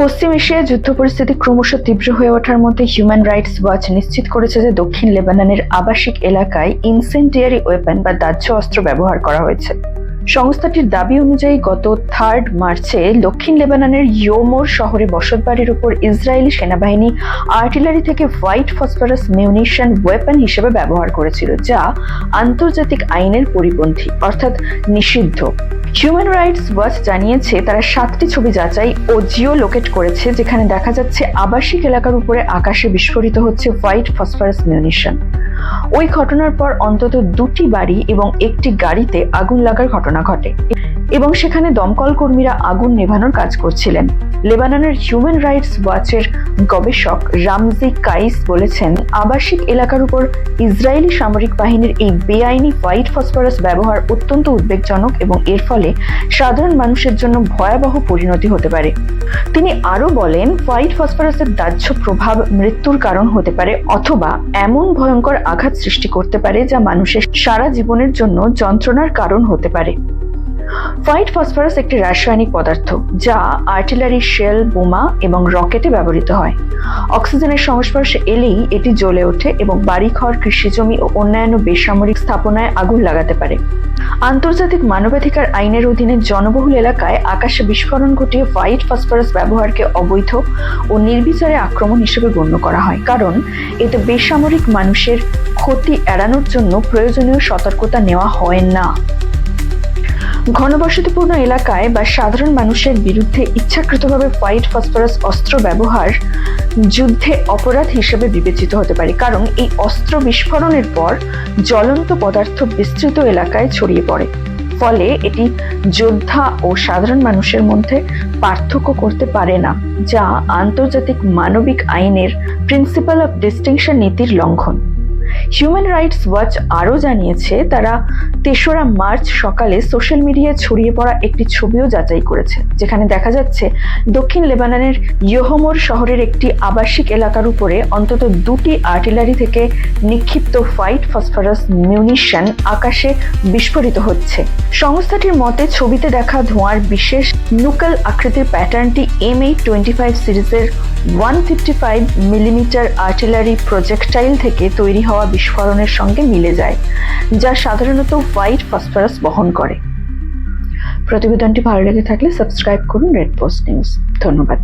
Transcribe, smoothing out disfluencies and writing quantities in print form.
পশ্চিম এশিয়ায় যুদ্ধ পরিস্থিতি ক্রমশ তীব্র হয়ে ওঠার মধ্যে হিউম্যান রাইটস ওয়াচ নিশ্চিত করেছে যে দক্ষিণ লেবাননের আবাসিক এলাকায় ইনসেন্ডিয়ারি ওয়েপন বা দাহ্য অস্ত্র ব্যবহার করা হয়েছে। সংস্থাটির দাবি অনুযায়ী গত 3 মার্চে দক্ষিণ লেবাননের ইয়োমোর শহরে বসতবাড়ির উপর ইসরায়েলি সেনাবাহিনী আর্টিলারি থেকে হোয়াইট ফসফরাস মিউনিশন ওয়েপন হিসেবে ব্যবহার করেছিল, যা আন্তর্জাতিক আইনের পরিপন্থী অর্থাৎ নিষিদ্ধ। হিউম্যান রাইটস ওয়াচ জানিয়েছে তারা 7টি ছবি যাচাই ও জিও লোকেট করেছে যেখানে দেখা যাচ্ছে আবাসিক এলাকার উপরে আকাশে বিস্ফোরিত হচ্ছে হোয়াইট ফসফরাস মিউনিশন। ওই ঘটনার পর অন্তত 2টি বাড়ি এবং একটি গাড়িতে আগুন লাগার ঘটনা ঘটে এবং সেখানে দমকল কর্মীরা আগুন নেভানোর কাজ করছিলেন। লেবাননের হিউম্যান রাইটস ওয়াচের গবেষক রামজি কাইস বলেছেন, আবাসিক এলাকার উপর ইসরায়েলি সামরিক বাহিনীর এই বেআইনি হোয়াইট ফসফরাস ব্যবহার অত্যন্ত উদ্বেগজনক এবং এর ফলে সাধারণ মানুষের জন্য ভয়াবহ পরিণতি হতে পারে। তিনি আরো বলেন, হোয়াইট ফসফরাসের দাহ্য প্রভাব মৃত্যুর কারণ হতে পারে অথবা এমন ভয়ঙ্কর আঘাত সৃষ্টি করতে পারে যা মানুষের সারা জীবনের জন্য যন্ত্রণার কারণ হতে পারে। হোয়াইট ফসফরাস একটি রাসায়নিক পদার্থ যা আর্টিলারি শেল, বোমা এবং রকেটে ব্যবহৃত হয়। অক্সিজেনের সংস্পর্শে এলেই এটি জ্বলে ওঠে এবং বাড়িঘর, কৃষিজমি ও অন্যান্য বেসামরিক স্থাপনায় আগুন লাগাতে পারে। আন্তর্জাতিক মানবাধিকার আইনের অধীনে জনবহুল এলাকায় আকাশে বিস্ফোরণ ঘটিয়ে হোয়াইট ফসফরাস ব্যবহারকে অবৈধ ও নির্বিচারে আক্রমণ হিসেবে গণ্য করা হয়, কারণ এতে বেসামরিক মানুষের ক্ষতি এড়ানোর জন্য প্রয়োজনীয় সতর্কতা নেওয়া হয় না। ঘনবসতিপূর্ণ এলাকায় বা সাধারণ মানুষের বিরুদ্ধে ইচ্ছাকৃতভাবে হোয়াইট ফসফরাস অস্ত্র ব্যবহার যুদ্ধে অপরাধ হিসেবে বিবেচিত হতে পারে, কারণ এই অস্ত্র বিস্ফোরণের পর জ্বলন্ত পদার্থ বিস্তৃত এলাকায় ছড়িয়ে পড়ে। ফলে এটি যোদ্ধা ও সাধারণ মানুষের মধ্যে পার্থক্য করতে পারে না, যা আন্তর্জাতিক মানবিক আইনের প্রিন্সিপাল অফ ডিস্টিংশন নীতির লঙ্ঘন। হিউম্যান রাইটস ওয়াচ আরও জানিয়েছে তারা 3রা মার্চ সকালে সোশ্যাল মিডিয়ায় ছড়িয়ে পড়া একটি ছবিও যাচাই করেছে, যেখানে দেখা যাচ্ছে দক্ষিণ লেবাননের ইয়োমোর শহরের একটি আবাসিক এলাকার উপরে অন্তত 2টি আর্টিলারি থেকে নিক্ষিপ্ত হোয়াইট ফসফরাস মিউনিশন আকাশে বিস্ফোরিত হচ্ছে। সংস্থাটির মতে ছবিতে দেখা ধোঁয়ার বিশেষ নুকাল আকৃতির প্যাটার্নটি M825 সিরিজের 155 মিলিমিটার আর্টিলারি প্রজেক্টাইল থেকে তৈরি হওয়া বিস্ফোরণের সঙ্গে মিলে যায়, যা সাধারণত হোয়াইট ফসফরাস বহন করে। প্রতিবেদনটি ভালো লেগে থাকলে সাবস্ক্রাইব করুন রেড পোস্ট নিউজ। ধন্যবাদ।